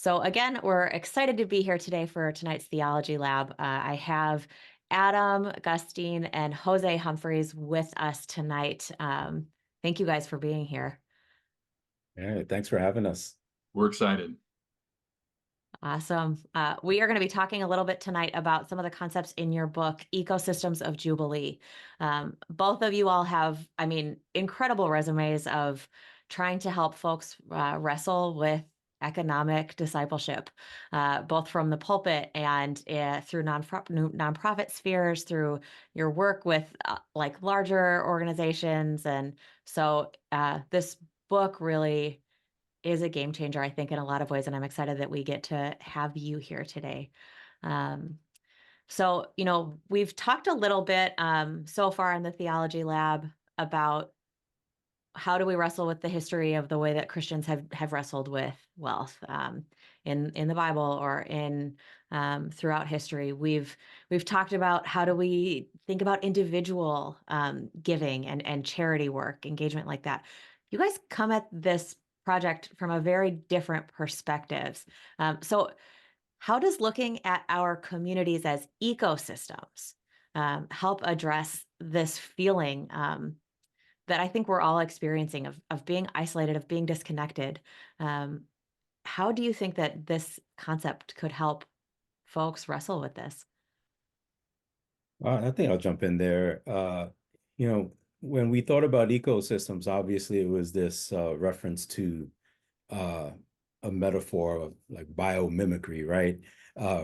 So again, we're excited to be here today for tonight's Theology Lab. I have Adam, Gustine, and José Humphreys with us tonight. Thank you guys for being here. Yeah, thanks for having us. We're excited. Awesome. We are going to be talking a little bit tonight about some of the concepts in your book, Ecosystems of Jubilee. Both of you all have, incredible resumes of trying to help folks wrestle with economic discipleship, both from the pulpit and through nonprofit spheres, through your work with like larger organizations. And so this book really is a game changer, I think, in a lot of ways. And I'm excited that we get to have you here today. So, we've talked a little bit so far in the Theology Lab about how do we wrestle with the history of the way that Christians have wrestled with wealth in the Bible or in throughout history. We've talked about how do we think about individual giving and charity work, engagement like that. You guys come at this project from a very different perspectives. So how does looking at our communities as ecosystems help address this feeling that I think we're all experiencing of being isolated, of being disconnected? How do you think that this concept could help folks wrestle with this? I think I'll jump in there. When we thought about ecosystems, obviously it was this reference to a metaphor of like biomimicry, right?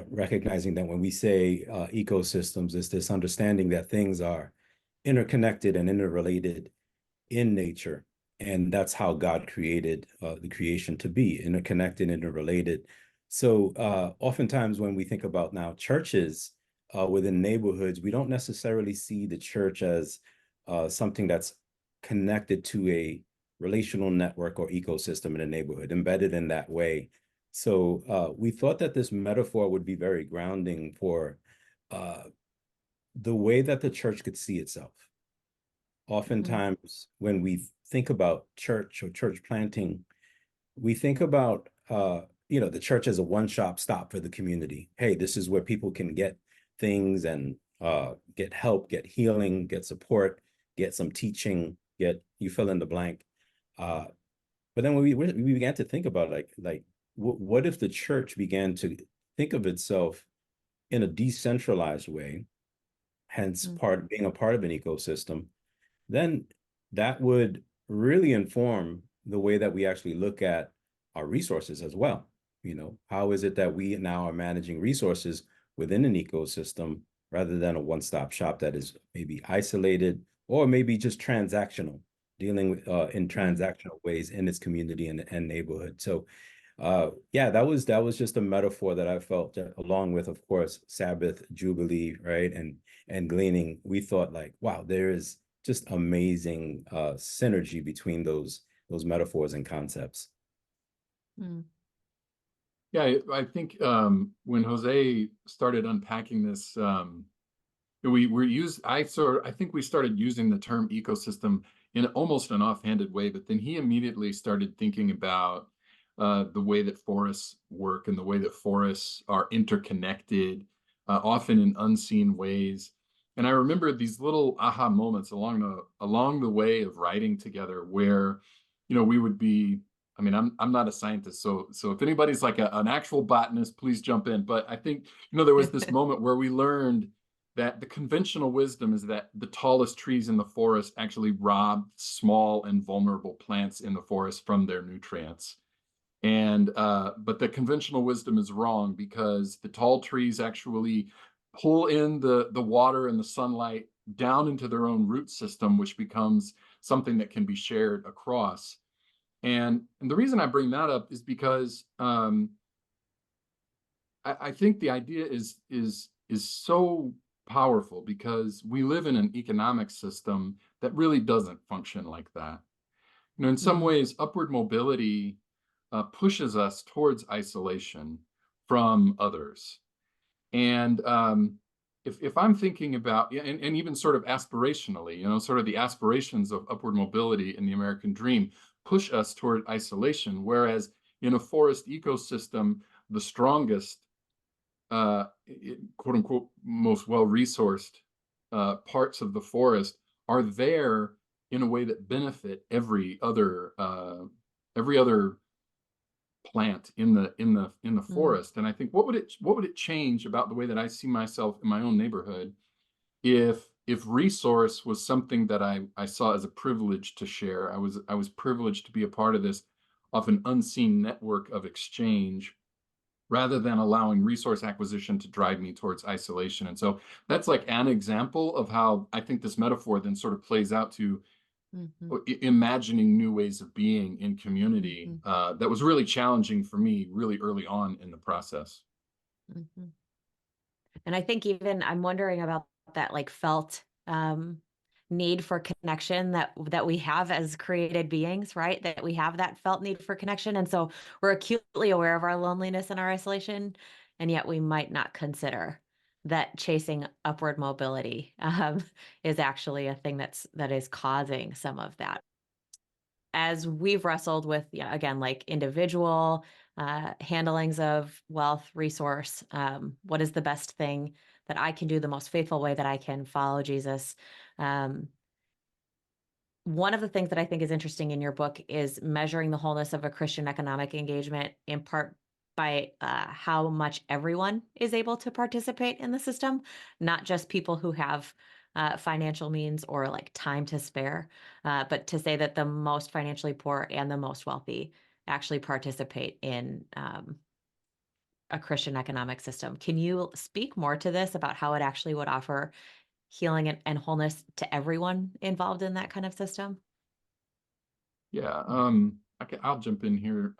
Recognizing that when we say ecosystems, it's this understanding that things are interconnected and interrelated in nature. And that's how God created the creation to be interconnected, interrelated. So oftentimes when we think about now churches within neighborhoods, we don't necessarily see the church as something that's connected to a relational network or ecosystem in a neighborhood, embedded in that way. So we thought that this metaphor would be very grounding for the way that the church could see itself. Oftentimes, when we think about church or church planting, we think about the church as a one-stop shop for the community. Hey, this is where people can get things and get help, get healing, get support, get some teaching, you fill in the blank. But then when we began to think about what if the church began to think of itself in a decentralized way, hence being a part of an ecosystem, then that would really inform the way that we actually look at our resources as well. How is it that we now are managing resources within an ecosystem rather than a one-stop shop that is maybe isolated or maybe just transactional, dealing with in transactional ways in its community and neighborhood. So that was just a metaphor that I felt along with, of course, Sabbath, Jubilee, right? And gleaning, we thought like, wow, there is just amazing synergy between those metaphors and concepts. Yeah, I think when Jose started unpacking this, I think we started using the term ecosystem in almost an offhanded way, but then he immediately started thinking about the way that forests work and the way that forests are interconnected, often in unseen ways. And I remember these little aha moments along the way of writing together where, we would be, I'm not a scientist, so if anybody's like an actual botanist, please jump in. But I think, there was this moment where we learned that the conventional wisdom is that the tallest trees in the forest actually rob small and vulnerable plants in the forest from their nutrients. And but the conventional wisdom is wrong, because the tall trees actually pull in the water and the sunlight down into their own root system, which becomes something that can be shared across. And the reason I bring that up is because I think the idea is so powerful, because we live in an economic system that really doesn't function like that. In some ways, upward mobility pushes us towards isolation from others. And if I'm thinking about, and even sort of aspirationally, sort of the aspirations of upward mobility in the American dream push us toward isolation, whereas in a forest ecosystem, the strongest, quote unquote, most well-resourced parts of the forest are there in a way that benefit every other plant in the forest. And I think, what would it change about the way that I see myself in my own neighborhood if resource was something that I saw as a privilege to share? I was privileged to be a part of this often unseen network of exchange, rather than allowing resource acquisition to drive me towards isolation. And so that's like an example of how I think this metaphor then sort of plays out to imagining new ways of being in community. That was really challenging for me really early on in the process. And I think even I'm wondering about that like felt need for connection that we have as created beings, right? That we have that felt need for connection. And so we're acutely aware of our loneliness and our isolation, and yet we might not consider that chasing upward mobility is actually a thing that is causing some of that. As we've wrestled with, again, like individual handlings of wealth, resource, what is the best thing that I can do, the most faithful way that I can follow Jesus? One of the things that I think is interesting in your book is measuring the wholeness of a Christian economic engagement, in part by how much everyone is able to participate in the system, not just people who have financial means or like time to spare, but to say that the most financially poor and the most wealthy actually participate in a Christian economic system. Can you speak more to this about how it actually would offer healing and wholeness to everyone involved in that kind of system? Yeah, I'll jump in here.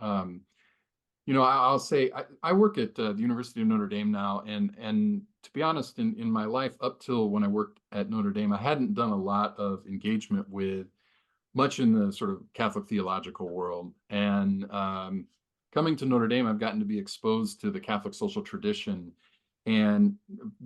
I'll say I work at the University of Notre Dame now, and to be honest, in my life up till when I worked at Notre Dame, I hadn't done a lot of engagement with much in the sort of Catholic theological world. And coming to Notre Dame, I've gotten to be exposed to the Catholic social tradition, and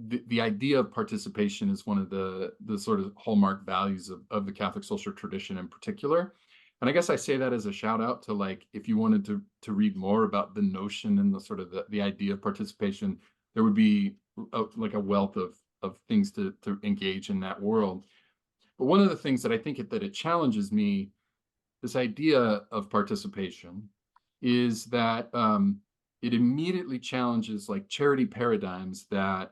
the idea of participation is one of the sort of hallmark values of the Catholic social tradition in particular. And I guess I say that as a shout out to, like, if you wanted to read more about the notion and the sort of the idea of participation, there would be like a wealth of things to engage in that world. But one of the things that I think that it challenges me, this idea of participation, is that it immediately challenges like charity paradigms that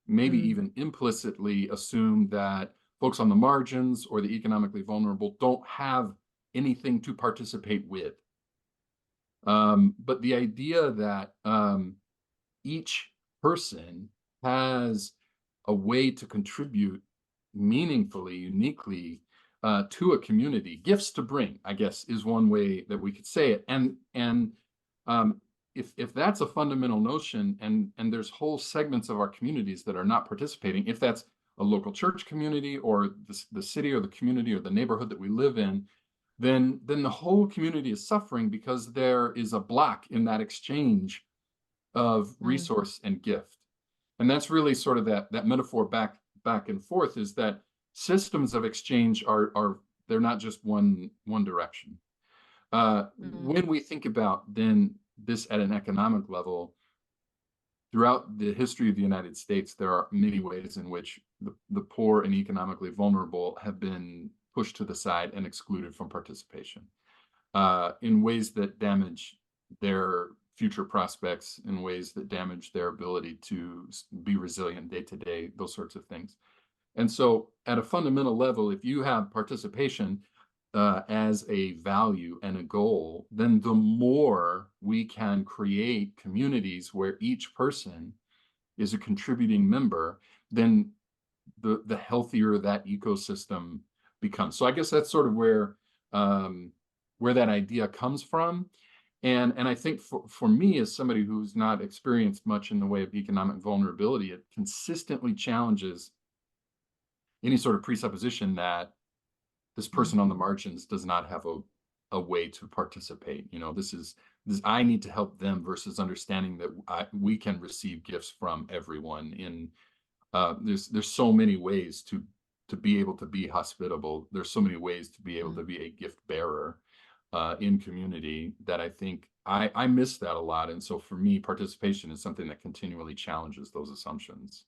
maybe even implicitly assume that folks on the margins or the economically vulnerable don't have anything to participate with. But the idea that each person has a way to contribute meaningfully, uniquely to a community, gifts to bring, I guess, is one way that we could say it. And if that's a fundamental notion, and there's whole segments of our communities that are not participating, if that's a local church community or the city or the community or the neighborhood that we live in, then the whole community is suffering because there is a block in that exchange of resource and gift. And that's really sort of that metaphor back and forth, is that systems of exchange are they're not just one direction. When we think about then this at an economic level, throughout the history of the United States, there are many ways in which the poor and economically vulnerable have been pushed to the side and excluded from participation in ways that damage their future prospects, in ways that damage their ability to be resilient day to day, those sorts of things. And so at a fundamental level, if you have participation as a value and a goal, then the more we can create communities where each person is a contributing member, then the healthier that ecosystem becomes. So I guess that's sort of where that idea comes from. And I think for me, as somebody who's not experienced much in the way of economic vulnerability, it consistently challenges any sort of presupposition that this person on the margins does not have a way to participate. This is I need to help them, versus understanding that we can receive gifts from everyone. There's so many ways to be able to be hospitable. There's so many ways to be able to be a gift bearer in community, that I think I miss that a lot. And so for me, participation is something that continually challenges those assumptions.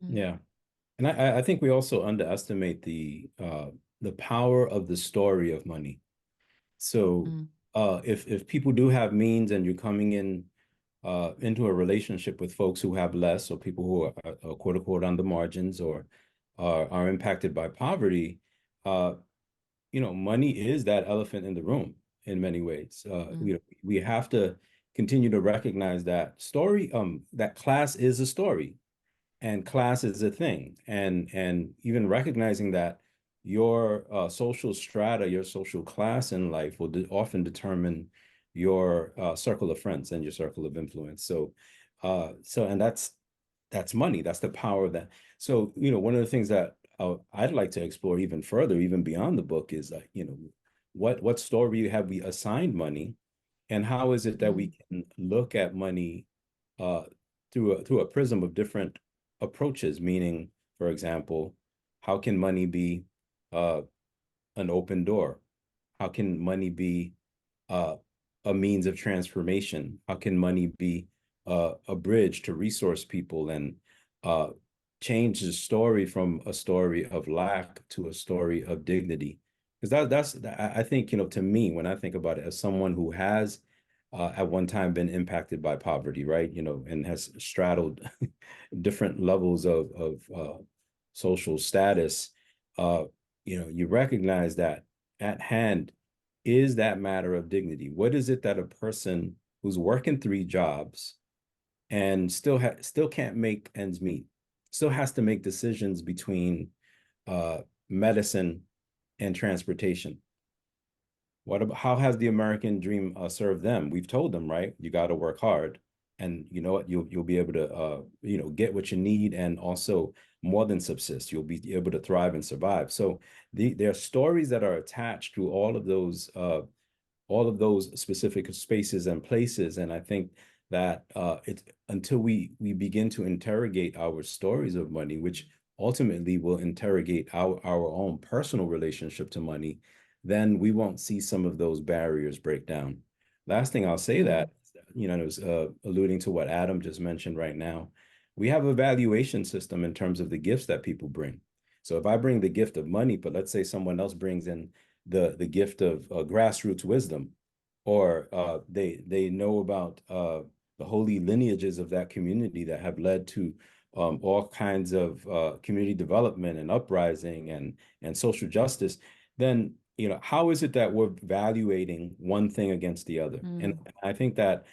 Yeah. And I think we also underestimate the power of the story of money. So Mm, if people do have means and you're coming in into a relationship with folks who have less, or people who are quote unquote on the margins, or are impacted by poverty, uh, money is that elephant in the room in many ways. mm, We have to continue to recognize that that class is a story, and class is a thing, and even recognizing that your social strata, your social class in life will often determine your circle of friends and your circle of influence. And that's money. That's the power of that. So, one of the things that I'd like to explore even further, even beyond the book, is what story have we assigned money, and how is it that we mm, can look at money uh, through a prism of different approaches? Meaning, for example, how can money be uh, an open door? How can money be uh, a means of transformation? How can money be a bridge to resource people and uh, change the story from a story of lack to a story of dignity? Because I think, to me, when I think about it, as someone who has at one time been impacted by poverty, right? And has straddled different levels of social status, uh, you recognize that at hand is that matter of dignity. What is it that a person who's working three jobs and still can't make ends meet, still has to make decisions between medicine and transportation? How has the American dream served them? We've told them, right? You got to work hard, and you know what? You'll be able to get what you need, and also more than subsist. You'll be able to thrive and survive. So there are stories that are attached to all of those specific spaces and places. And I think that it's until we begin to interrogate our stories of money, which ultimately will interrogate our own personal relationship to money, then we won't see some of those barriers break down. Last thing I'll say, mm, that, it was alluding to what Adam just mentioned right now. We have a valuation system in terms of the gifts that people bring. So if I bring the gift of money, but let's say someone else brings in the gift of grassroots wisdom, or they know about the holy lineages of that community that have led to all kinds of community development and uprising and social justice, then how is it that we're evaluating one thing against the other? And mm, I think that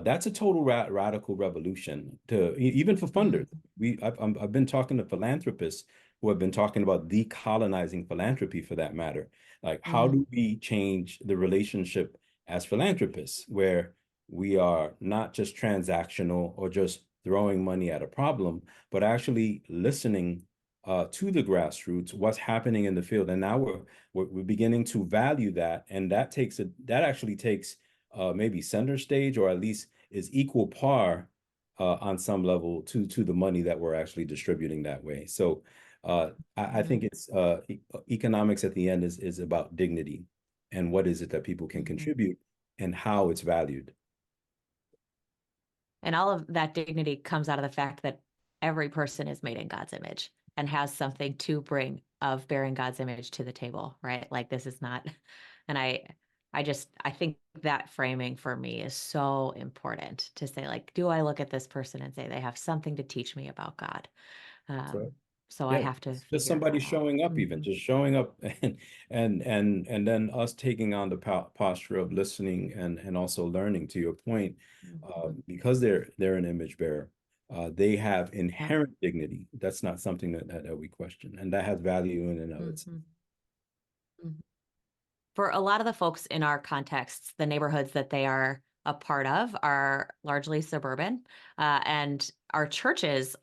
that's a total radical revolution to even for mm, funders. I've been talking to philanthropists who have been talking about decolonizing philanthropy, for that matter. Like, how mm, do we change the relationship as philanthropists, where we are not just transactional or just throwing money at a problem, but actually listening to the grassroots, what's happening in the field. And now we're beginning to value that, and that actually takes maybe center stage, or at least is equal par on some level to the money that we're actually distributing that way. So I mm, think it's economics at the end is about dignity, and what is it that people can mm. contribute, and how it's valued. And all of that dignity comes out of the fact that every person is made in God's image and has something to bring of bearing God's image to the table, right? Like this is not, and I think that framing for me is so important to say, like, do I look at this person and say they have something to teach me about God? So So I yeah, have to it's just figure somebody that out. showing up, even Mhm, just showing up, and then us taking on the posture of listening and also learning. To your point, mhm. because they're an image bearer, they have Yeah. inherent dignity. That's not something that we question, and that has value in and of itself. Mhm, mhm. For a lot of the folks in our contexts, the neighborhoods that they are a part of are largely suburban, and our churches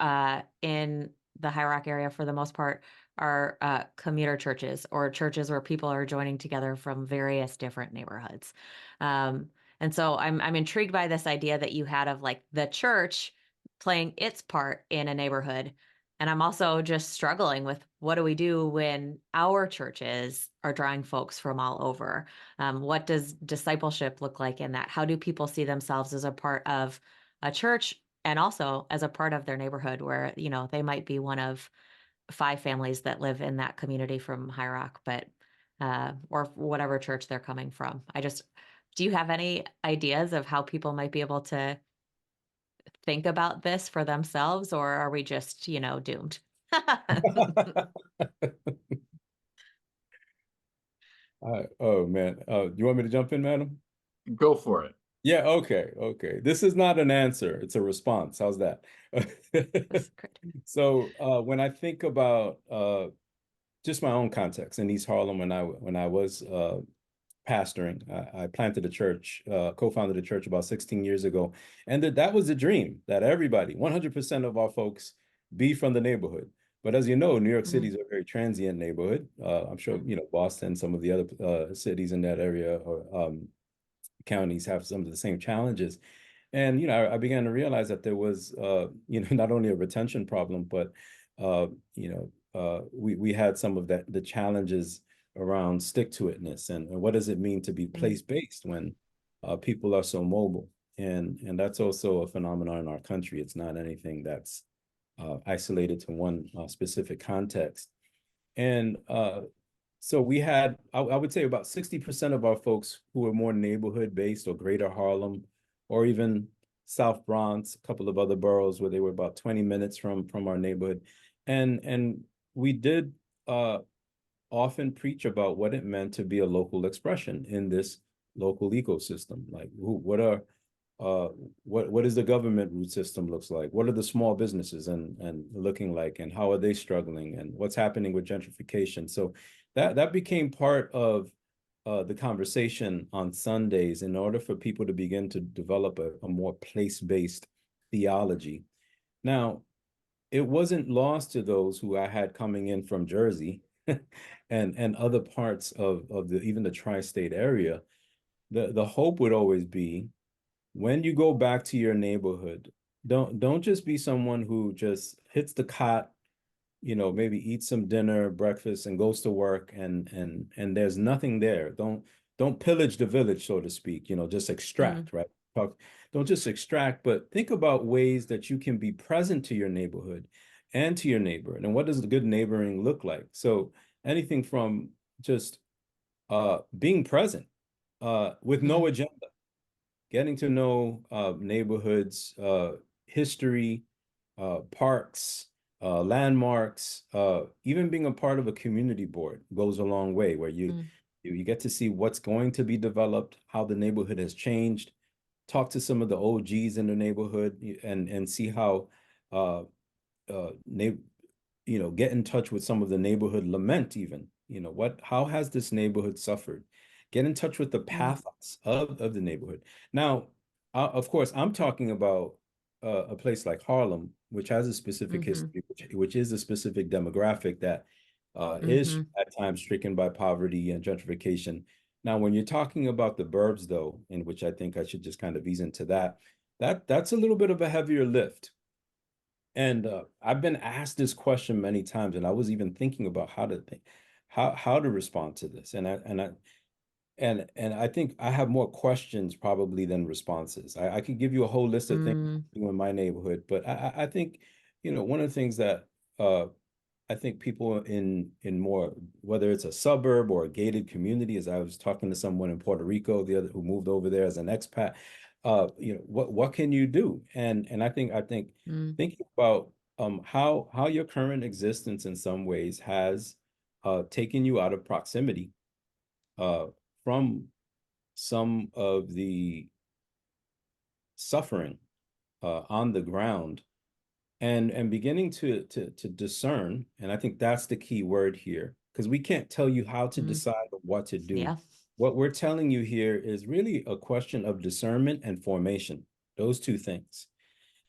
in the High Rock area, for the most part, are commuter churches or churches where people are joining together from various different neighborhoods. Um, and so I'm intrigued by this idea that you had of like the church playing its part in a neighborhood, And I'm also just struggling with what do we do when our churches are drawing folks from all over? What does discipleship look like in that? How do people see themselves as a part of a church and also as a part of their neighborhood where, they might be one of 5 families that live in that community from High Rock, but or whatever church they're coming from. Do you have any ideas of how people might be able to think about this for themselves, or are we just, doomed? Oh man. Do you want me to jump in, madam? Go for it. Yeah, okay. This is not an answer, it's a response. How's that? That's great. So when I think about just my own context in East Harlem, when I was pastoring, I planted a church, co-founded a church about 16 years ago, and that was the dream, that everybody, 100% of our folks, be from the neighborhood. But as you know, New York City is a very transient neighborhood. I'm sure Boston, some of the other cities in that area or counties have some of the same challenges. And I began to realize that there was not only a retention problem, but we had some of the challenges around stick-to-itness and what does it mean to be place-based when people are so mobile. And that's also a phenomenon in our country. It's not anything that's isolated to one specific context. And so we had, I would say about 60% of our folks who were more neighborhood-based or Greater Harlem, or even South Bronx, a couple of other boroughs where they were about 20 minutes from our neighborhood. And we did often preach about what it meant to be a local expression in this local ecosystem. Like what is the government root system looks like? What are the small businesses and looking like, and how are they struggling, and what's happening with gentrification? So that became part of the conversation on Sundays in order for people to begin to develop a more place-based theology. Now, it wasn't lost to those who I had coming in from Jersey and other parts of even the tri-state area. The hope would always be, when you go back to your neighborhood, don't just be someone who just hits the cot, maybe eats some dinner, breakfast, and goes to work, and there's nothing there. Don't pillage the village, so to speak. Just extract, right? Don't just extract, but think about ways that you can be present to your neighborhood and to your neighbor. And what does the good neighboring look like? So anything from just being present with no agenda, getting to know neighborhoods, history, parks, landmarks, even being a part of a community board goes a long way, where you get to see what's going to be developed, how the neighborhood has changed, talk to some of the OGs in the neighborhood, and see how get in touch with some of the neighborhood lament even. How has this neighborhood suffered? Get in touch with the pathos of the neighborhood. Now, of course, I'm talking about a place like Harlem, which has a specific history, which is a specific demographic that is at times stricken by poverty and gentrification. Now, when you're talking about the burbs, though, in which I think I should just kind of ease into that's a little bit of a heavier lift. And I've been asked this question many times, and I was even thinking about how to respond to this. And I think I have more questions probably than responses. I could give you a whole list of things in my neighborhood, but I think, one of the things that I think people in more, whether it's a suburb or a gated community, as I was talking to someone in Puerto Rico who moved over there as an expat, what can you do? And I think thinking about how your current existence in some ways has taken you out of proximity from some of the suffering on the ground, and beginning to discern. And I think that's the key word here, because we can't tell you how to decide what to do. Yeah. What we're telling you here is really a question of discernment and formation, those two things,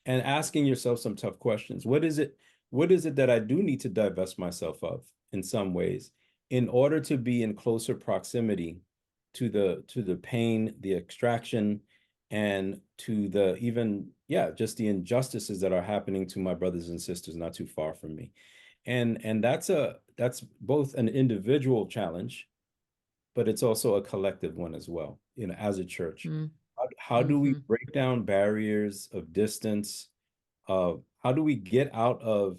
and asking yourself some tough questions. What is it that I do need to divest myself of in some ways in order to be in closer proximity to the pain, the extraction, and to the even, yeah, just the injustices that are happening to my brothers and sisters not too far from me. And that's both an individual challenge, but it's also a collective one as well, as a church. Mm. How do we Mm-hmm. break down barriers of distance? How do we get out of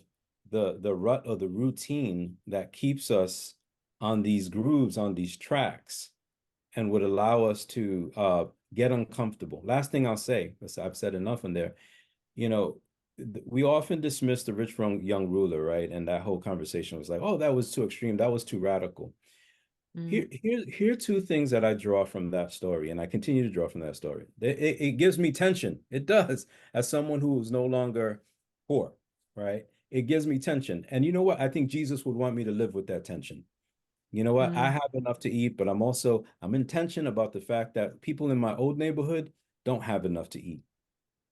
the rut of the routine that keeps us on these grooves, on these tracks, and would allow us to get uncomfortable? Last thing I'll say, I've said enough in there, you know, we often dismiss the rich young ruler, right? And that whole conversation was like, oh, that was too extreme, that was too radical. Mm. Here are two things that I draw from that story, and I continue to draw from that story. It gives me tension. It does, as someone who is no longer poor, right? It gives me tension. And you know what? I think Jesus would want me to live with that tension. You know what? I Mm. have enough to eat, but I'm in tension about the fact that people in my old neighborhood don't have enough to eat.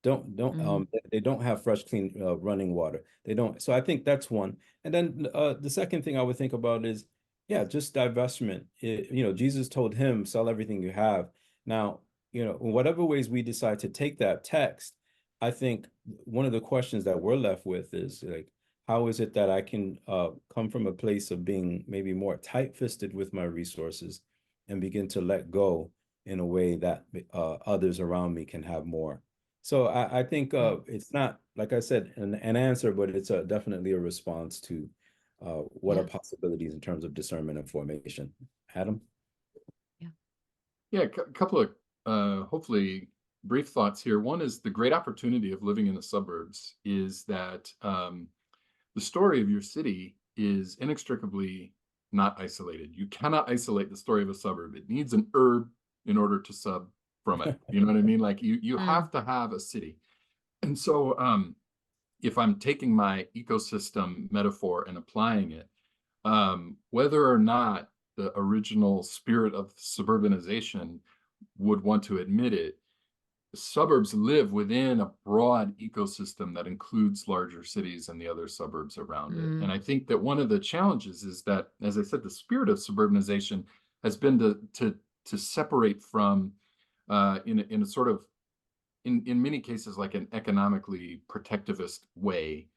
Mm. They don't have fresh, clean running water. They don't. So I think that's one. And then the second thing I would think about is, yeah, just divestment. Jesus told him, sell everything you have. Now, in whatever ways we decide to take that text, I think one of the questions that we're left with is like, how is it that I can come from a place of being maybe more tight-fisted with my resources and begin to let go in a way that others around me can have more? So I think Mm. it's not, like I said, an answer, but it's definitely a response to what are Yeah. possibilities in terms of discernment and formation. Adam? Yeah. Yeah, a couple of hopefully brief thoughts here. One is the great opportunity of living in the suburbs is that the story of your city is inextricably not isolated. You cannot isolate the story of a suburb. It needs an urb in order to sub from it. You know what I mean? Like you Mm. have to have a city. And so if I'm taking my ecosystem metaphor and applying it, whether or not the original spirit of suburbanization would want to admit it, suburbs live within a broad ecosystem that includes larger cities and the other suburbs around it. Mm. And I think that one of the challenges is that, as I said, the spirit of suburbanization has been to separate from in a sort of in many cases like an economically protectivist way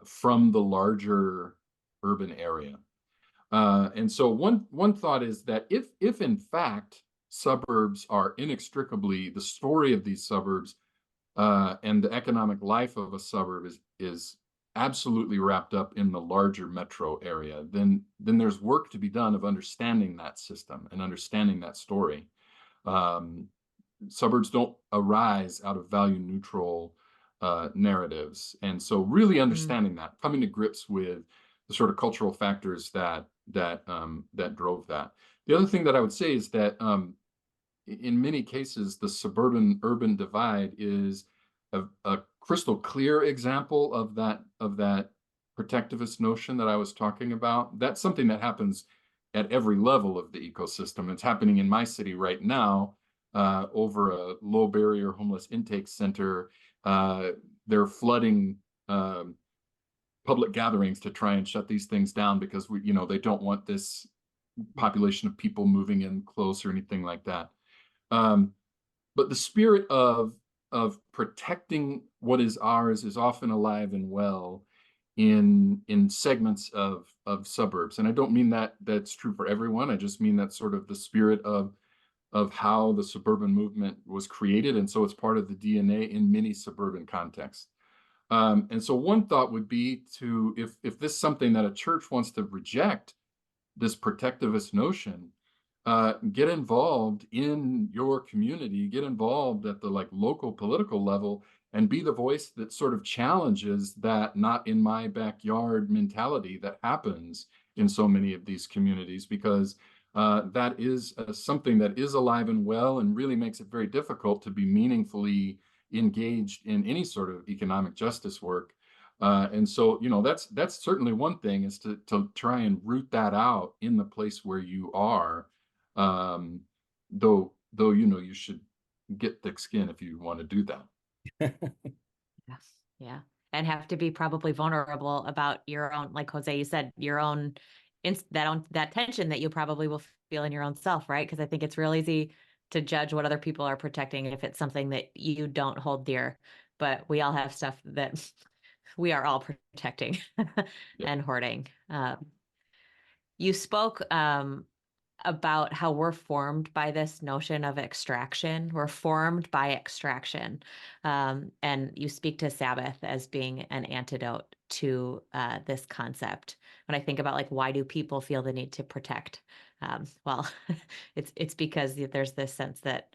from the larger urban area. And so one thought is that if in fact suburbs are inextricably the story of these suburbs and the economic life of a suburb is absolutely wrapped up in the larger metro area, then there's work to be done of understanding that system and understanding that story. Suburbs don't arise out of value neutral narratives, and so really Mm. understanding that, coming to grips with the sort of cultural factors that drove that. The other thing that I would say is that in many cases, the suburban urban divide is a crystal clear example of that protectivist notion that I was talking about. That's something that happens at every level of the ecosystem. It's happening in my city right now over a low barrier homeless intake center. They're flooding public gatherings to try and shut these things down because they don't want this population of people moving in close or anything like that. But the spirit of protecting what is ours is often alive and well in segments of suburbs. And I don't mean that that's true for everyone. I just mean that's sort of the spirit of how the suburban movement was created. And so it's part of the DNA in many suburban contexts. And so one thought would be to, if this is something that a church wants to reject, this protectivist notion, get involved in your community, get involved at the local political level, and be the voice that sort of challenges that not in my backyard mentality that happens in so many of these communities, because that is something that is alive and well and really makes it very difficult to be meaningfully engaged in any sort of economic justice work. And so, that's certainly one thing, is to try and root that out in the place where you are. Um, though, you should get thick skin if you want to do that. Yes. Yeah. And have to be probably vulnerable about your own, like Jose, you said, your own that tension that you probably will feel in your own self, right? Because I think it's real easy to judge what other people are protecting if it's something that you don't hold dear. But we all have stuff that we are all protecting and hoarding. You spoke about how we're formed by this notion of extraction. We're formed by extraction. And you speak to Sabbath as being an antidote to this concept. When I think about like, why do people feel the need to protect? Well, it's because there's this sense that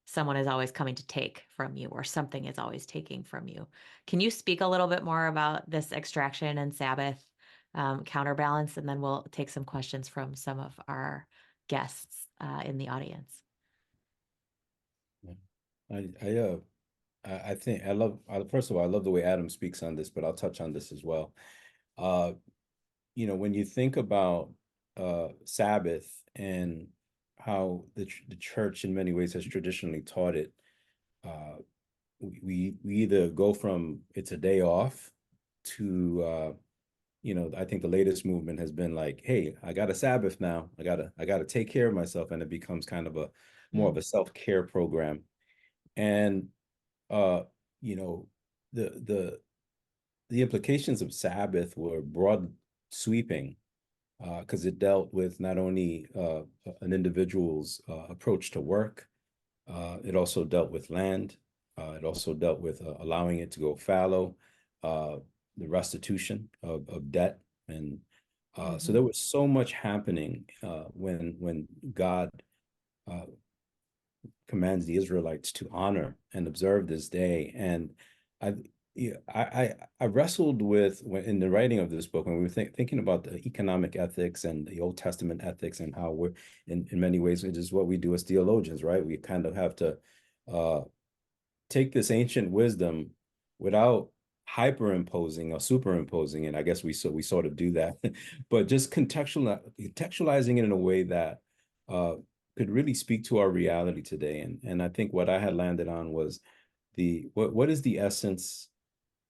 someone is always coming to take from you or something is always taking from you. Can you speak a little bit more about this extraction and Sabbath counterbalance? And then we'll take some questions from some of our guests in the audience. I think first of all, I love the way Adam speaks on this, but I'll touch on this as well. When you think about Sabbath and how the church in many ways has traditionally taught it, we either go from it's a day off to I think the latest movement has been like, hey, I got a Sabbath now. I gotta take care of myself, and it becomes kind of a more of a self-care program. And the implications of Sabbath were broad sweeping because it dealt with not only an individual's approach to work, it also dealt with land. It also dealt with allowing it to go fallow, the restitution of debt. And so there was so much happening when God commands the Israelites to honor and observe this day. And I wrestled with in the writing of this book when we were thinking about the economic ethics and the Old Testament ethics and how we're in many ways it is what we do as theologians, right? We kind of have to take this ancient wisdom without hyperimposing or superimposing it. I guess we sort of do that, but just contextualizing it in a way that could really speak to our reality today. And I think what I had landed on was what is the essence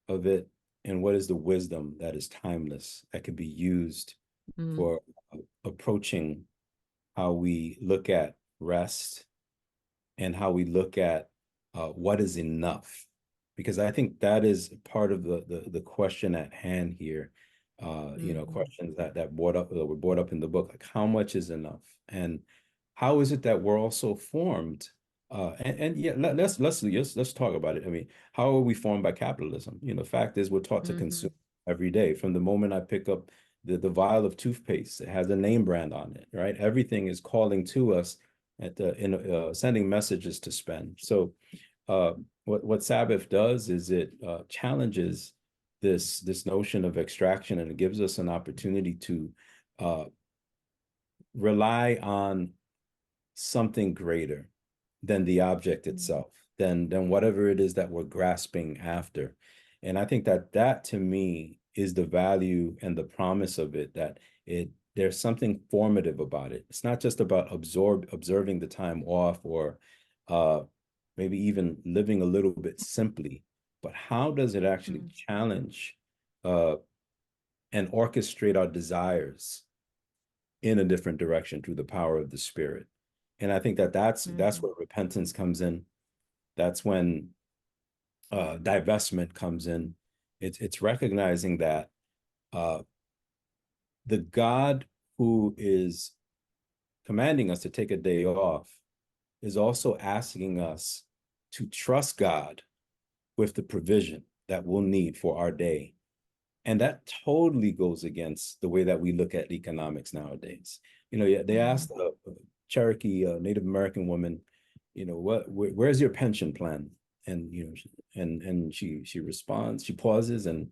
of it, and what is the wisdom that is timeless that could be used for approaching how we look at rest and how we look at what is enough, because I think that is part of the question at hand here. Questions that were brought up in the book, like how much is enough, and how is it that we're also formed? Let's talk about it. I mean, how are we formed by capitalism? The fact is we're taught to consume every day. From the moment I pick up the vial of toothpaste, it has a name brand on it, right? Everything is calling to us sending messages to spend. So what Sabbath does is it challenges this notion of extraction, and it gives us an opportunity to rely on something greater than the object itself, than whatever it is that we're grasping after. And I think that to me is the value and the promise of it, that there's something formative about it. It's not just about observing the time off or maybe even living a little bit simply, but how does it actually challenge and orchestrate our desires in a different direction through the power of the Spirit? And I think that's where repentance comes in. That's when divestment comes in. It's recognizing that the God who is commanding us to take a day off is also asking us to trust God with the provision that we'll need for our day. And that totally goes against the way that we look at economics nowadays. They asked a Cherokee Native American woman, where's your pension plan? And she responds, she pauses and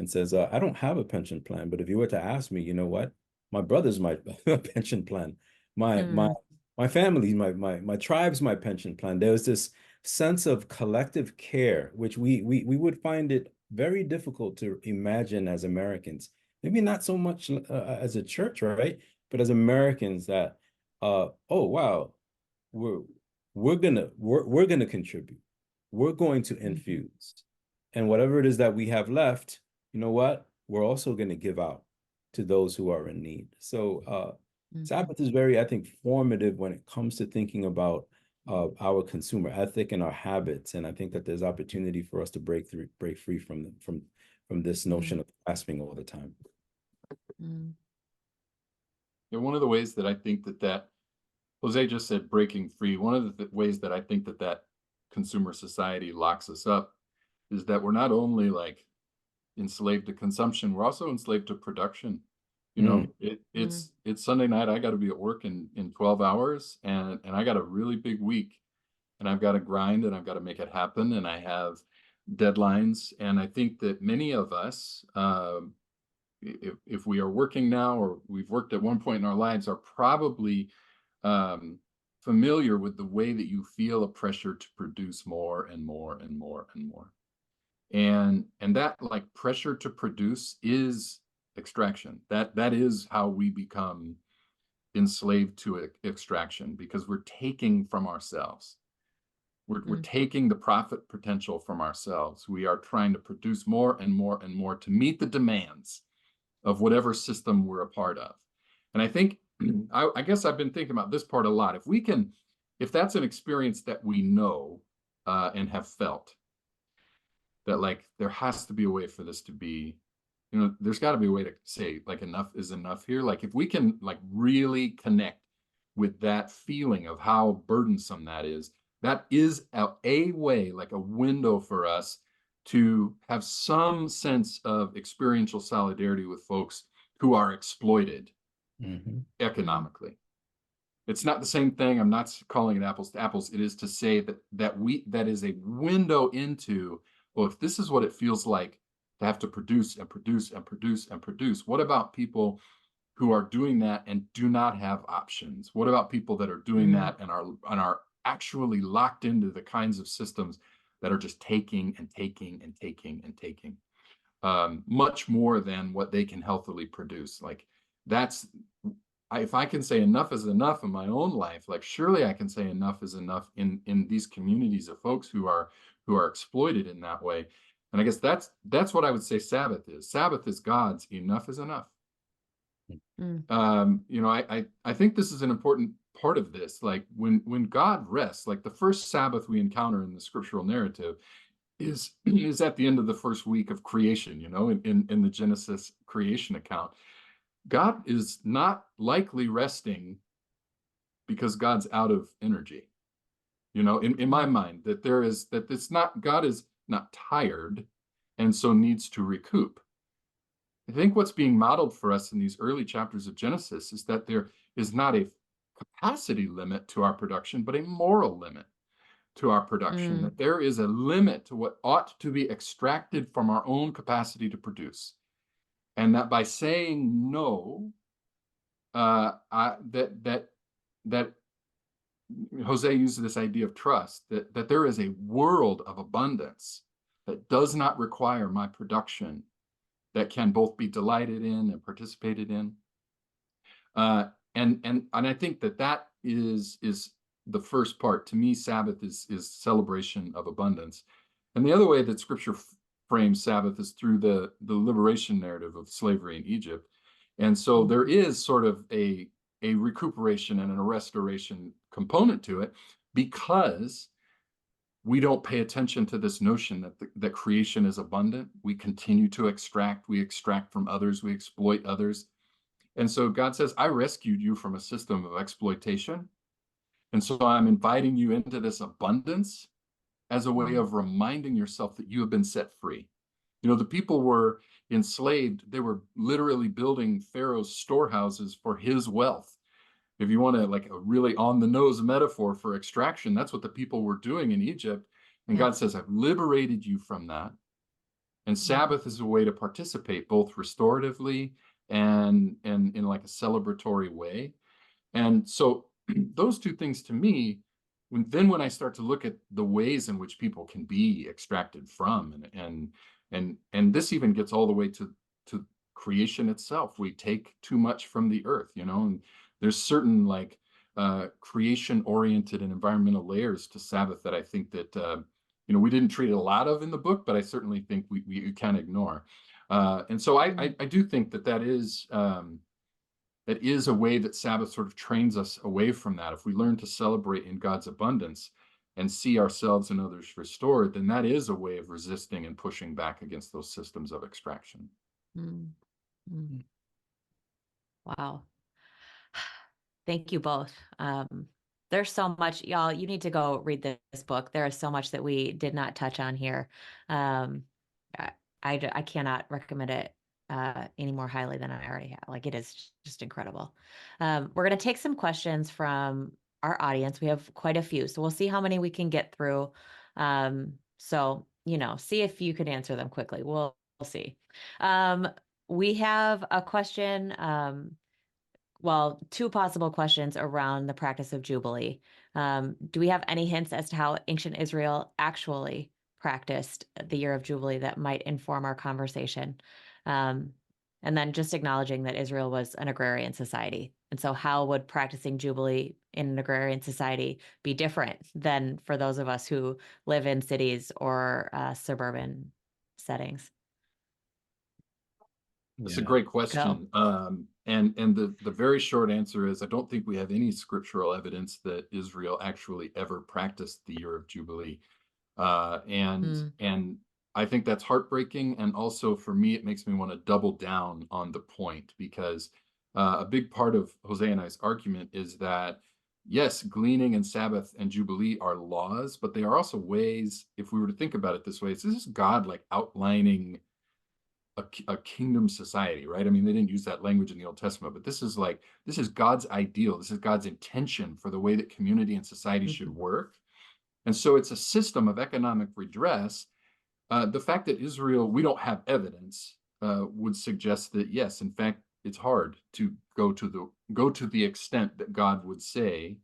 says, I don't have a pension plan, but if you were to ask me, you know what? My brother's my pension plan. My family's my tribe's my pension plan. There's this sense of collective care, which we would find it very difficult to imagine as Americans. Maybe not so much as a church, right? But as Americans, that oh wow, we're gonna contribute. We're going to infuse, and whatever it is that we have left, you know what? We're also going to give out to those who are in need. So Sabbath is very, I think, formative when it comes to thinking about our consumer ethic and our habits. And I think that there's opportunity for us to break free from this notion of grasping all the time. Yeah, one of the ways that I think that Jose just said breaking free, one of the ways that I think that consumer society locks us up is that we're not only like enslaved to consumption, we're also enslaved to production. You know, it's Sunday night, I got to be at work in 12 hours, and I got a really big week, and I've got to grind, and I've got to make it happen, and I have deadlines. And I think that many of us, if we are working now, or we've worked at one point in our lives, are probably familiar with the way that you feel a pressure to produce more and more and more and more. And that like pressure to produce is extraction. That is how we become enslaved to extraction, because we're taking from ourselves. We're taking the profit potential from ourselves. We are trying to produce more and more and more to meet the demands of whatever system we're a part of. And I think, I guess I've been thinking about this part a lot. If that's an experience that we know and have felt, that like there has to be a way for this to be, you know, there's got to be a way to say like enough is enough here. Like if we can like really connect with that feeling of how burdensome that is a way, like a window for us to have some sense of experiential solidarity with folks who are exploited economically. It's not the same thing. I'm not calling it apples to apples. It is to say that is a window into, well, if this is what it feels like to have to produce and produce and produce and produce, what about people who are doing that and do not have options? What about people that are doing that and are actually locked into the kinds of systems that are just taking and taking and taking and taking much more than what they can healthily produce? Like if I can say enough is enough in my own life, like surely I can say enough is enough in these communities of folks who are exploited in that way. And I guess that's what I would say Sabbath is. Sabbath is God's enough is enough. You know, I think this is an important part of this. Like when God rests, like the first Sabbath we encounter in the scriptural narrative is at the end of the first week of creation, you know, in the Genesis creation account. God is not likely resting because God's out of energy. You know, in my mind, God is not tired and so needs to recoup. I think what's being modeled for us in these early chapters of Genesis is that there is not a capacity limit to our production, but a moral limit to our production, that there is a limit to what ought to be extracted from our own capacity to produce. And that by saying no, that Jose uses this idea of trust, that there is a world of abundance that does not require my production, that can both be delighted in and participated in. And I think that is the first part. To me, Sabbath is celebration of abundance. And the other way that Scripture frames Sabbath is through the liberation narrative of slavery in Egypt. And so there is sort of a recuperation and a restoration component to it, because we don't pay attention to this notion that creation is abundant. We continue to extract. We extract from others. We exploit others. And so God says, I rescued you from a system of exploitation. And so I'm inviting you into this abundance as a way of reminding yourself that you have been set free. You know, the people were enslaved. They were literally building Pharaoh's storehouses for his wealth. If you want to like a really on the nose metaphor for extraction, that's what the people were doing in Egypt. And God says, I've liberated you from that. And Sabbath is a way to participate both restoratively and in like a celebratory way. And so those two things to me, when I start to look at the ways in which people can be extracted from, and this even gets all the way to creation itself. We take too much from the earth, you know, and there's certain like creation-oriented and environmental layers to Sabbath that I think that you know, we didn't treat a lot of in the book, but I certainly think we can't ignore. And so I do think that is that is a way that Sabbath sort of trains us away from that. If we learn to celebrate in God's abundance and see ourselves and others restored, then that is a way of resisting and pushing back against those systems of extraction. Mm, mm. Wow. Thank you both. There's so much, y'all. You need to go read this book. There is so much that we did not touch on here. Um, I cannot recommend it any more highly than I already have. Like, it is just incredible. We're going to take some questions from our audience. We have quite a few, so we'll see how many we can get through. So, see if you could answer them quickly. We'll see. We have a question. Well, two possible questions around the practice of Jubilee. Do we have any hints as to how ancient Israel actually practiced the year of Jubilee that might inform our conversation? And then just acknowledging that Israel was an agrarian society. And so how would practicing Jubilee in an agrarian society be different than for those of us who live in cities or suburban settings? That's a Yeah. great question. And the very short answer is I don't think we have any scriptural evidence that Israel actually ever practiced the year of Jubilee. And I think that's heartbreaking. And also for me, it makes me want to double down on the point, because a big part of Jose and I's argument is that, yes, gleaning and Sabbath and Jubilee are laws, but they are also ways, if we were to think about it this way, this is God like outlining a kingdom society, right? I mean, they didn't use that language in the Old Testament, but this is God's ideal. This is God's intention for the way that community and society should work. And so it's a system of economic redress. The fact that Israel, we don't have evidence, would suggest that, yes, in fact, it's hard to go to the extent that God would say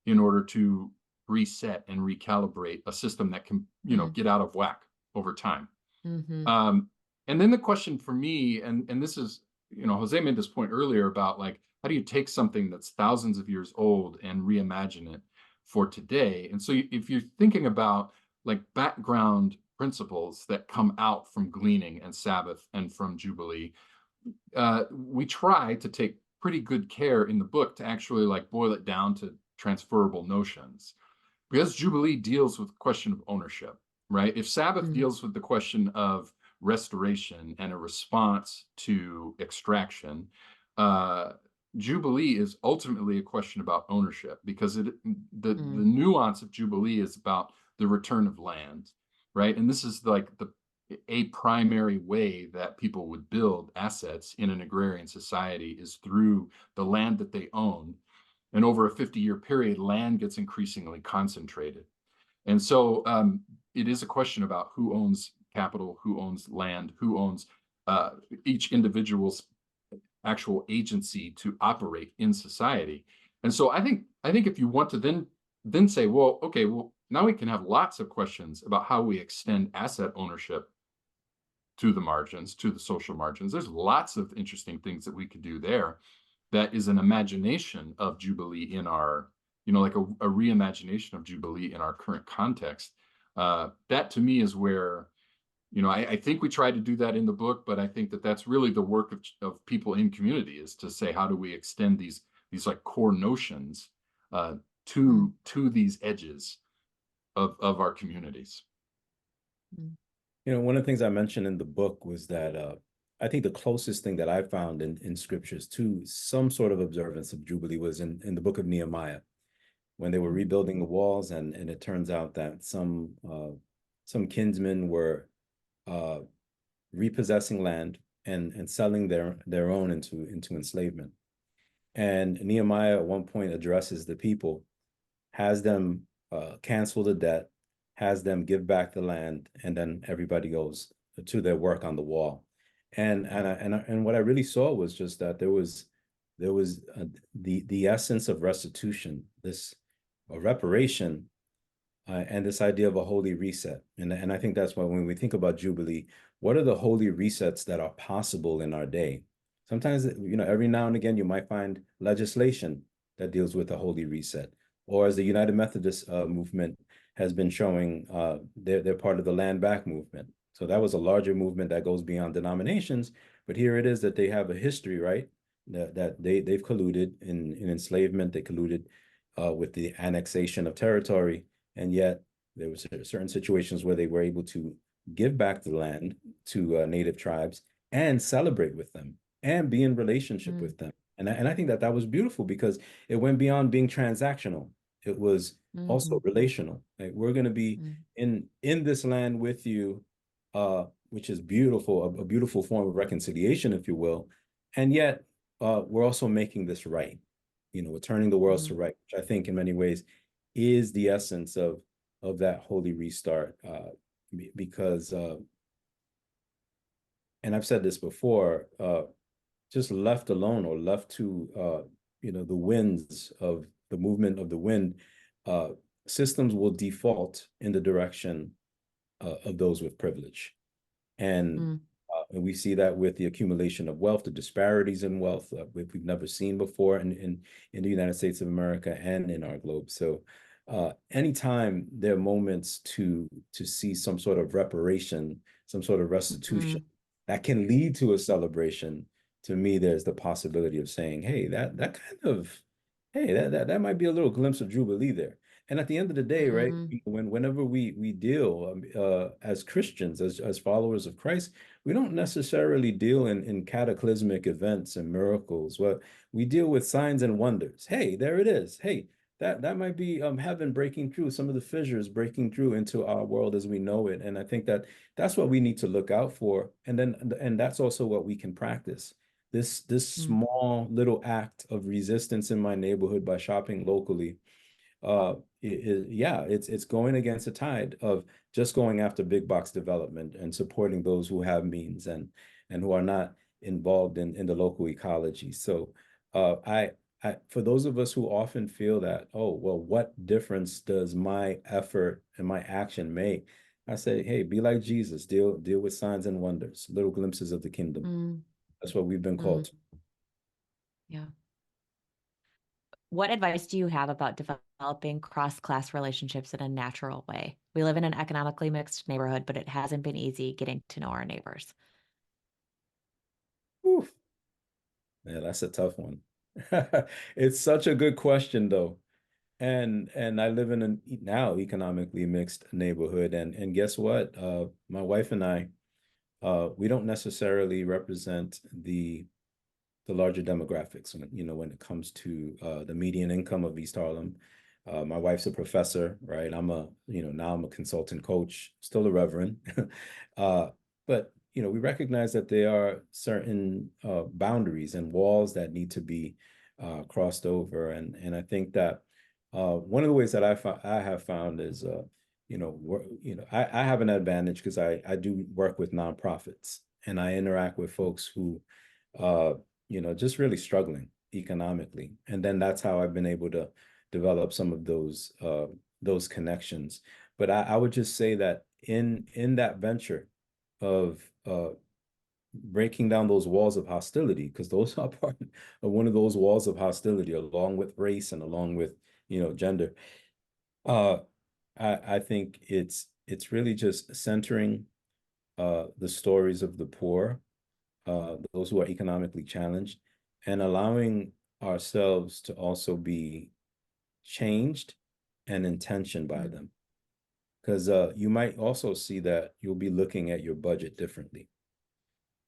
in order to reset and recalibrate a system that can, get out of whack over time. And then the question for me, and this is, Jose made this point earlier about like, how do you take something that's thousands of years old and reimagine it for today? And so if you're thinking about like background principles that come out from gleaning and Sabbath and from Jubilee, we try to take pretty good care in the book to actually like boil it down to transferable notions, because Jubilee deals with the question of ownership, right? If Sabbath deals with the question of restoration and a response to extraction, Jubilee is ultimately a question about ownership, because the nuance of Jubilee is about the return of land, right? And this is like a primary way that people would build assets in an agrarian society is through the land that they own. And over a 50-year period, land gets increasingly concentrated. And so it is a question about who owns capital, who owns land, who owns each individual's actual agency to operate in society. And so I think if you want to then say, well, okay, well, now we can have lots of questions about how we extend asset ownership to the margins, to the social margins. There's lots of interesting things that we could do there. That is an imagination of Jubilee in our, like a reimagination of Jubilee in our current context. That to me is where, I think we try to do that in the book, but I think that that's really the work of people in community, is to say, how do we extend these like core notions to these edges of our communities. One of the things I mentioned in the book was that I think the closest thing that I found in scriptures to some sort of observance of Jubilee was in the book of Nehemiah, when they were rebuilding the walls, and it turns out that some kinsmen were repossessing land and selling their own into enslavement. And Nehemiah at one point addresses the people, has them cancel the debt, has them give back the land, and then everybody goes to their work on the wall. And what I really saw was just that there was the essence of restitution, this reparation, and this idea of a holy reset. And I think that's why when we think about Jubilee, what are the holy resets that are possible in our day? Sometimes, every now and again, you might find legislation that deals with a holy reset. Or as the United Methodist movement has been showing, they're part of the Land Back movement. So that was a larger movement that goes beyond denominations. But here it is that they have a history, right, that they've colluded in enslavement. They colluded with the annexation of territory, and yet there was certain situations where they were able to give back the land to native tribes and celebrate with them and be in relationship with them. And I think that that was beautiful because it went beyond being transactional. It was also relational. Like, we're going to be in this land with you, which is beautiful, a beautiful form of reconciliation, if you will. And yet, we're also making this right. We're turning the world to right, which I think in many ways is the essence of that holy restart. Because, and I've said this before, just left alone or left to the winds of the movement of the wind, systems will default in the direction of those with privilege. And we see that with the accumulation of wealth, the disparities in wealth, we've never seen before in the United States of America and in our globe. So anytime there are moments to see some sort of reparation, some sort of restitution that can lead to a celebration, to me, there's the possibility of saying, hey, that might be a little glimpse of Jubilee there. And at the end of the day, right, whenever we deal as Christians, as followers of Christ, we don't necessarily deal in cataclysmic events and miracles. Well, we deal with signs and wonders. Hey, there it is. Hey, that might be heaven breaking through, some of the fissures breaking through into our world as we know it. And I think that that's what we need to look out for. And that's also what we can practice. This small little act of resistance in my neighborhood by shopping locally, it's going against the tide of just going after big box development and supporting those who have means and who are not involved in the local ecology. So I for those of us who often feel that, oh, well, what difference does my effort and my action make? I say, hey, be like Jesus, deal with signs and wonders, little glimpses of the kingdom. That's what we've been called to. Yeah. What advice do you have about developing cross-class relationships in a natural way? We live in an economically mixed neighborhood, but it hasn't been easy getting to know our neighbors. Oof. Yeah, that's a tough one. It's such a good question, though. And I live in a now economically mixed neighborhood, and guess what? My wife and I, we don't necessarily represent the larger demographics, when it comes to the median income of East Harlem. My wife's a professor, right? Now I'm a consultant coach, still a reverend. But we recognize that there are certain boundaries and walls that need to be crossed over. And I think that one of the ways that I have found is I have an advantage because I do work with nonprofits and I interact with folks who just really struggling economically. And then that's how I've been able to develop some of those connections. But I would just say that in that venture of breaking down those walls of hostility, because those are part of one of those walls of hostility, along with race and along with gender. I think it's really just centering the stories of the poor, those who are economically challenged, and allowing ourselves to also be changed and intentioned by them. Because you might also see that you'll be looking at your budget differently.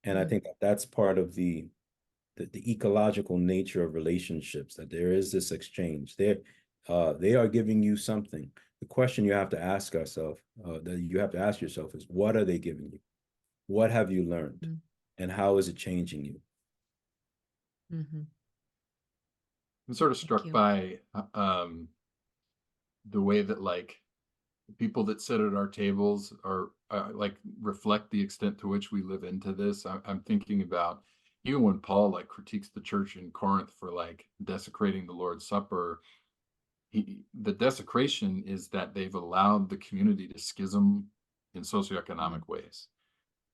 And I think that that's part of the ecological nature of relationships, that there is this exchange. They are giving you something. The question you have to ask yourself is, what are they giving you? What have you learned? And how is it changing you? I'm sort of struck by the way that people that sit at our tables are reflect the extent to which we live into this. I'm thinking about even when Paul critiques the church in Corinth for desecrating the Lord's Supper. The desecration is that they've allowed the community to schism in socioeconomic ways,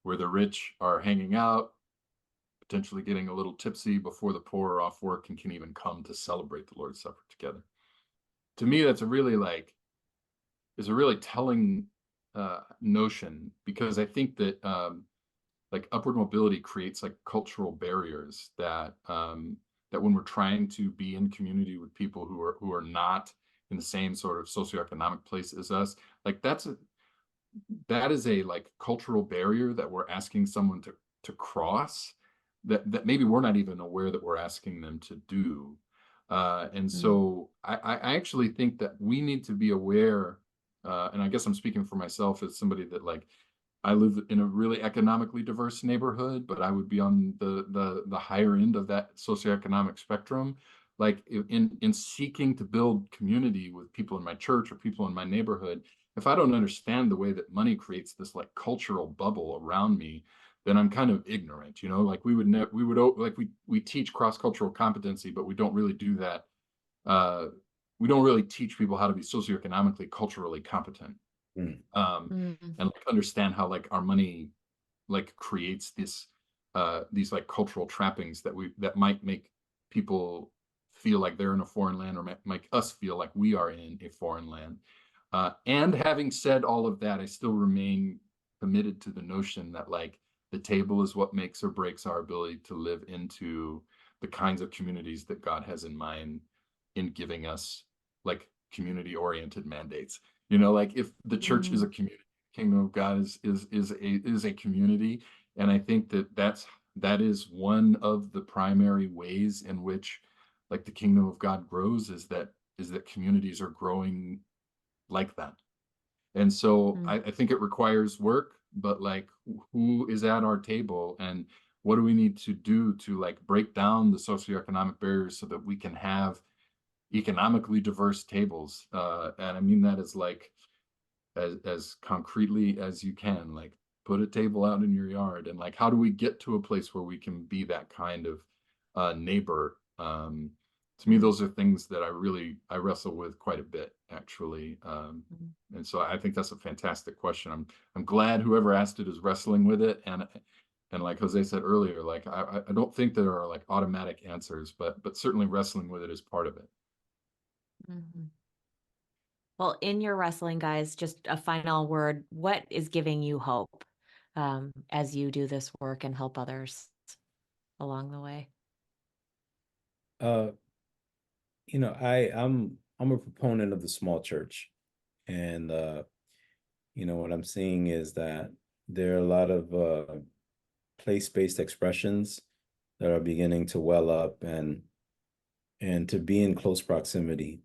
where the rich are hanging out, potentially getting a little tipsy before the poor are off work and can even come to celebrate the Lord's Supper together. To me, that's a really telling notion, because I think that like upward mobility creates like cultural barriers that that when we're trying to be in community with people who are not in the same sort of socioeconomic place as us, like that is a like cultural barrier that we're asking someone to cross, that maybe we're not even aware that we're asking them to do. And Mm. so I actually think that we need to be aware, and I guess I'm speaking for myself as somebody that like I live in a really economically diverse neighborhood, but I would be on the higher end of that socioeconomic spectrum. Like in seeking to build community with people in my church or people in my neighborhood, if I don't understand the way that money creates this like cultural bubble around me, then I'm kind of ignorant, you know, like we teach cross-cultural competency, but we don't really do that. We don't really teach people how to be socioeconomically, culturally competent. Mm. Um, Mm. and like understand how like our money like creates these like cultural trappings that might make people feel like they're in a foreign land, or make us feel like we are in a foreign land. And having said all of that, I still remain committed to the notion that like the table is what makes or breaks our ability to live into the kinds of communities that God has in mind in giving us like community oriented mandates. You know, like if the church is a Mm. community, kingdom of God is a community. And I think that is one of the primary ways in which like the kingdom of God grows, is that communities are growing like that. And so Mm. I think it requires work, but like who is at our table, and what do we need to do to like break down the socioeconomic barriers so that we can have economically diverse tables? And I mean that as like as concretely as you can, like put a table out in your yard, and like how do we get to a place where we can be that kind of neighbor? To me, Mm. those are things that I wrestle with quite a bit, actually. Mm. And so I think that's a fantastic question. I'm glad whoever asked it is wrestling with it, and like Jose said earlier, like I don't think there are like automatic answers, but certainly wrestling with it is part of it. Mhm. Well, in your wrestling, guys, just a final word. What is giving you hope as you do this work and help others along the way? Uh, I'm a proponent of the small church, and what I'm seeing is that there are a lot of place-based expressions that are beginning to well up, and to be in close proximity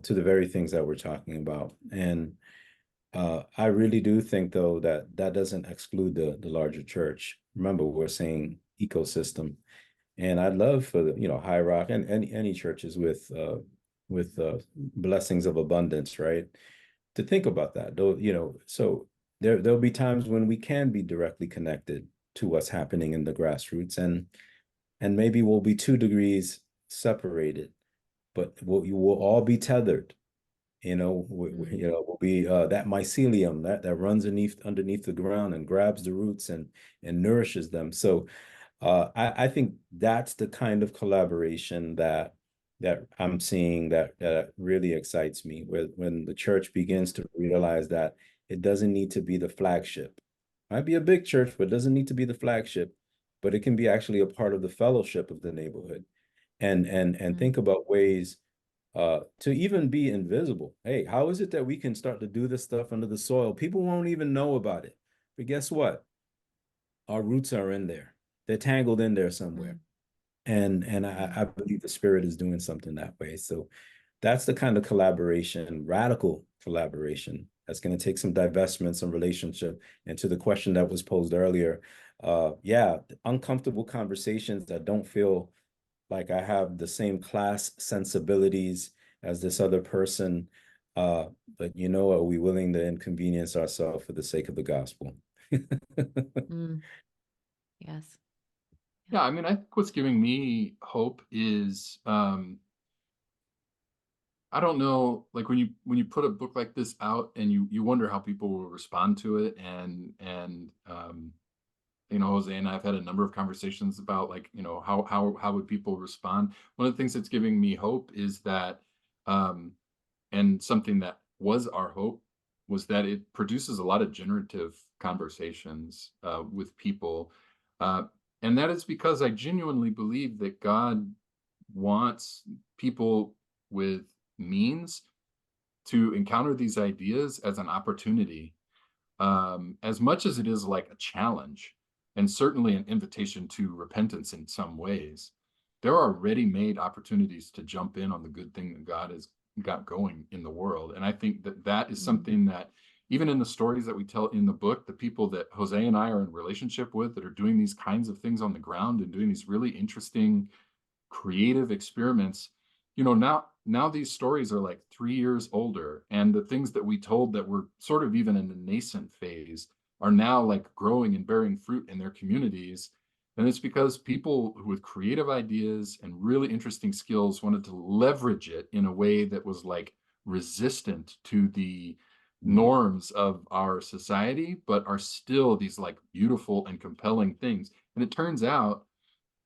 to the very things that we're talking about. And I really do think, though, that that doesn't exclude the larger church. Remember, we're saying ecosystem, and I'd love for the High Rock and any churches with blessings of abundance, right? To think about that, though, so there'll be times when we can be directly connected to what's happening in the grassroots, and maybe we'll be 2 degrees separated, but you will all be tethered. Mm. Will be that mycelium that runs underneath the ground and grabs the roots and nourishes them. So I think that's the kind of collaboration that I'm seeing that really excites me. When the church begins to realize that it doesn't need to be the flagship. Might be a big church, but it doesn't need to be the flagship. But it can be actually a part of the fellowship of the neighborhood, and Mm. think about ways to even be invisible. Hey, how is it that we can start to do this stuff under the soil? People won't even know about it. But guess what? Our roots are in there. They're tangled in there somewhere. Mm. And Mm. I believe the spirit is doing something that way. So that's the kind of collaboration, radical collaboration, that's going to take some divestment, some relationship. And to the question that was posed earlier, yeah, uncomfortable conversations that don't feel like I have the same class sensibilities as this other person. Uh, but are we willing to inconvenience ourselves for the sake of the gospel? Mm. Yes. Yeah. Yeah, I mean, I think what's giving me hope is I don't know, like when you put a book like this out and you wonder how people will respond to it, and Jose and I've had a number of conversations about like, how would people respond. One of the things that's giving me hope is that, and something that was our hope was that it produces a lot of generative conversations with people. And that is because I genuinely believe that God wants people with means to encounter these ideas as an opportunity, as much as it is like a challenge, and certainly an invitation to repentance in some ways. There are ready-made opportunities to jump in on the good thing that God has got going in the world. And I think that that is something that, even in the stories that we tell in the book, the people that Jose and I are in relationship with that are doing these kinds of things on the ground and doing these really interesting creative experiments, now these stories are like 3 years older, and the things that we told that were sort of even in the nascent phase are now like growing and bearing fruit in their communities. And it's because people with creative ideas and really interesting skills wanted to leverage it in a way that was like resistant to the norms of our society, but are still these like beautiful and compelling things. And it turns out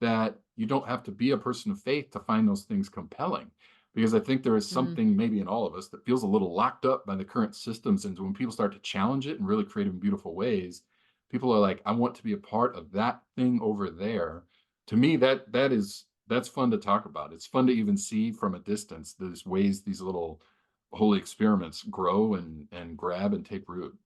that you don't have to be a person of faith to find those things compelling. Because I think there is something maybe in all of us that feels a little locked up by the current systems. And when people start to challenge it in really creative and beautiful ways, people are like, I want to be a part of that thing over there. To me, that's fun to talk about. It's fun to even see from a distance these ways these little holy experiments grow and grab and take root.